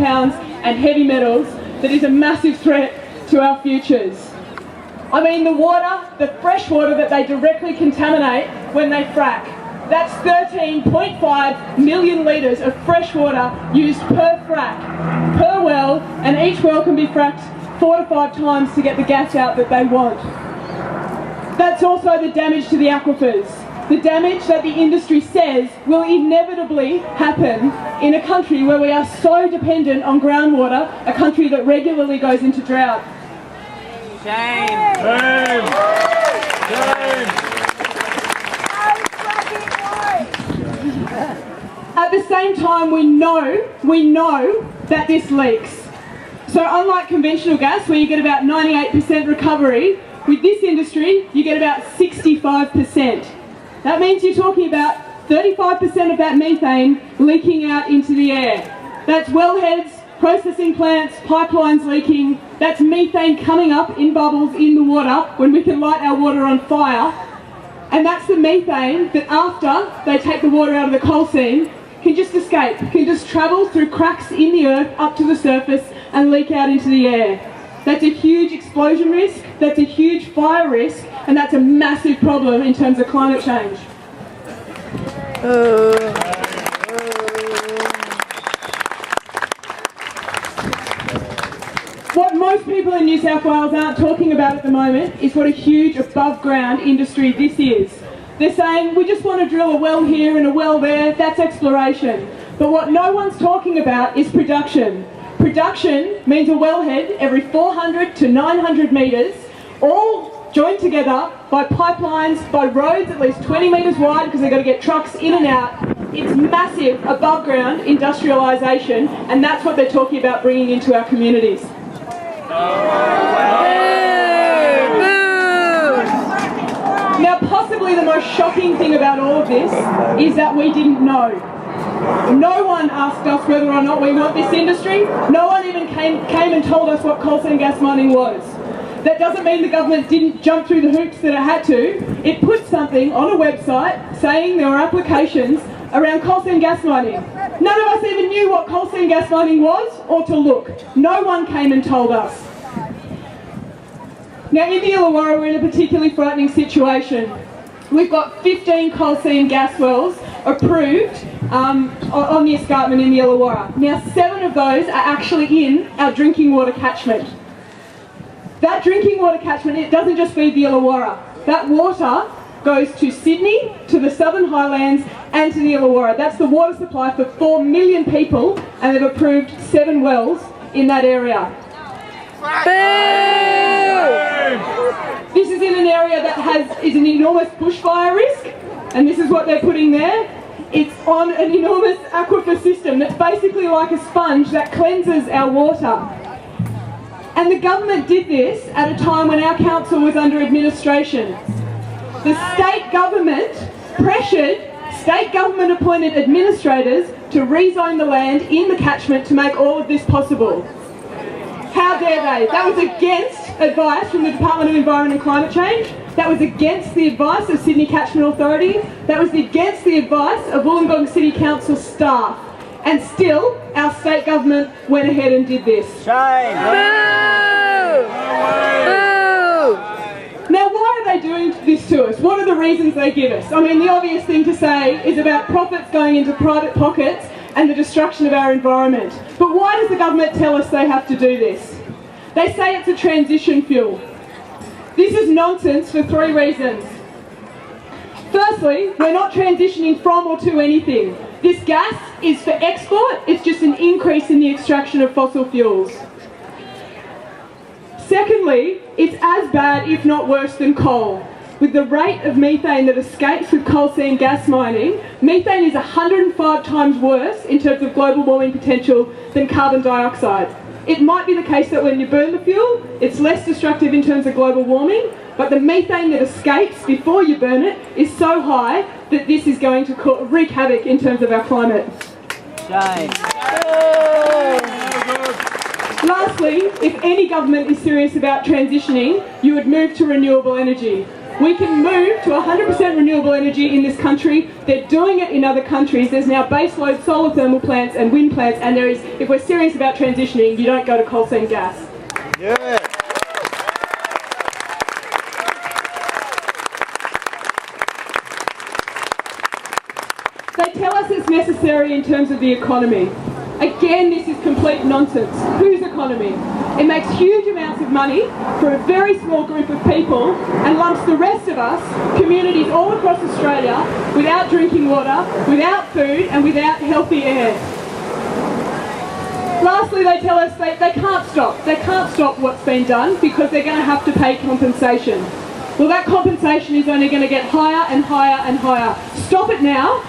compounds and heavy metals that is a massive threat to our futures. I mean, the water, the fresh water that they directly contaminate when they frack. That's 13.5 million litres of fresh water used per frack, per well, and each well can be fracked 4 to 5 times to get the gas out that they want. That's also the damage to the aquifers, the damage that the industry says will inevitably happen in a country where we are so dependent on groundwater, a country that regularly goes into drought. Shame! Shame! Shame! At the same time, we know that this leaks. So unlike conventional gas, where you get about 98% recovery, with this industry, you get about 65%. That means you're talking about 35% of that methane leaking out into the air. That's wellheads, processing plants, pipelines leaking. That's methane coming up in bubbles in the water when we can light our water on fire. And that's the methane that after they take the water out of the coal seam, can just escape, can just travel through cracks in the earth up to the surface and leak out into the air. That's a huge explosion risk, that's a huge fire risk, and that's a massive problem in terms of climate change. What most people in New South Wales aren't talking about at the moment is what a huge above ground industry this is. They're saying, we just want to drill a well here and a well there, that's exploration. But what no one's talking about is production. Production means a wellhead every 400 to 900 metres, all joined together by pipelines, by roads at least 20 metres wide because they've got to get trucks in and out. It's massive above ground industrialisation, and that's what they're talking about bringing into our communities. Now, possibly the most shocking thing about all of this is that we didn't know. No one asked us whether or not we want this industry. No one even came and told us what coal seam gas mining was. That doesn't mean the government didn't jump through the hoops that it had to. It put something on a website saying there were applications around coal seam gas mining. None of us even knew what coal seam gas mining was or to look. No one came and told us. Now in the Illawarra we're in a particularly frightening situation. We've got 15 coal seam gas wells approved on the escarpment in the Illawarra. Now 7 of those are actually in our drinking water catchment. That drinking water catchment, it doesn't just feed the Illawarra. That water goes to Sydney, to the Southern Highlands and to the Illawarra. That's the water supply for 4 million people, and they've approved 7 wells in that area. This is in an area that is an enormous bushfire risk, and this is what they're putting there. It's on an enormous aquifer system that's basically like a sponge that cleanses our water. And the government did this at a time when our council was under administration. The state government pressured state government appointed administrators to rezone the land in the catchment to make all of this possible. How dare they? That was against advice from the Department of Environment and Climate Change. That was against the advice of Sydney Catchment Authority. That was against the advice of Wollongong City Council staff. And still, our state government went ahead and did this. Shame! Now, why are they doing this to us? What are the reasons they give us? I mean, the obvious thing to say is about profits going into private pockets and the destruction of our environment. But why does the government tell us they have to do this? They say it's a transition fuel. This is nonsense for 3 reasons. Firstly, we're not transitioning from or to anything. This gas is for export, it's just an increase in the extraction of fossil fuels. Secondly, it's as bad, if not worse, than coal. With the rate of methane that escapes with coal seam gas mining, methane is 105 times worse in terms of global warming potential than carbon dioxide. It might be the case that when you burn the fuel, it's less destructive in terms of global warming, but the methane that escapes before you burn it is so high that this is going to wreak havoc in terms of our climate. Shame. Lastly, if any government is serious about transitioning, you would move to renewable energy. We can move to 100% renewable energy in this country. They're doing it in other countries. There's now baseload solar thermal plants and wind plants, and there is, if we're serious about transitioning, you don't go to coal seam gas. Yeah. They tell us it's necessary in terms of the economy. Again, this is complete nonsense. Whose economy? It makes huge amounts of money for a very small group of people and lumps the rest of us, communities all across Australia, without drinking water, without food and without healthy air. Lastly, they tell us they can't stop. They can't stop what's been done because they're going to have to pay compensation. Well, that compensation is only going to get higher and higher and higher. Stop it now.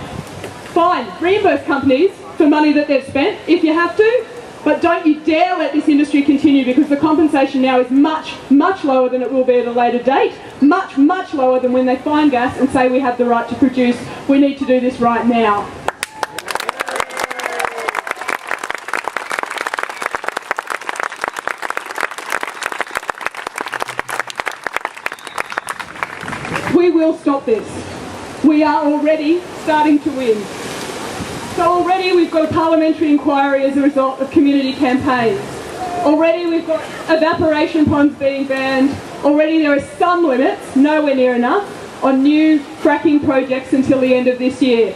Fine, reimburse companies for money that they've spent if you have to, but don't you dare let this industry continue, because the compensation now is much, much lower than it will be at a later date, much, much lower than when they find gas and say we have the right to produce. We need to do this right now. We will stop this. We are already starting to win. So already we've got a parliamentary inquiry as a result of community campaigns. Already we've got evaporation ponds being banned. Already there are some limits, nowhere near enough, on new fracking projects until the end of this year.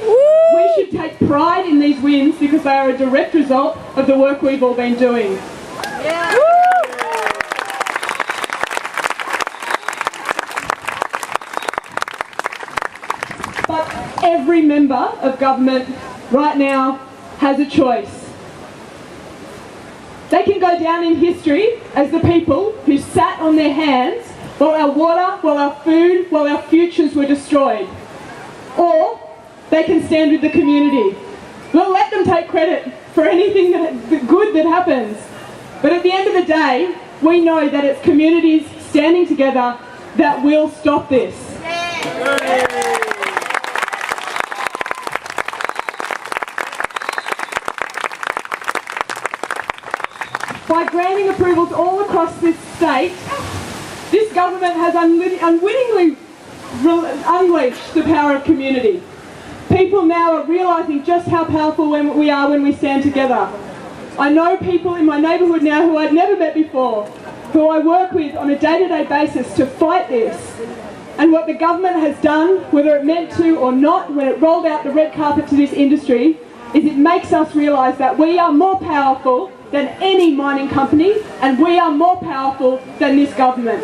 We should take pride in these wins because they are a direct result of the work we've all been doing. Yeah. But every member of government right now has a choice. They can go down in history as the people who sat on their hands while our water, while our food, while our futures were destroyed. Or they can stand with the community. We'll let them take credit for anything good that happens. But at the end of the day, we know that it's communities standing together that will stop this. By granting approvals all across this state, this government has unwittingly unleashed the power of community. People now are realising just how powerful we are when we stand together. I know people in my neighbourhood now who I'd never met before, who I work with on a day-to-day basis to fight this. And what the government has done, whether it meant to or not, when it rolled out the red carpet to this industry, is it makes us realise that we are more powerful than any mining company, and we are more powerful than this government.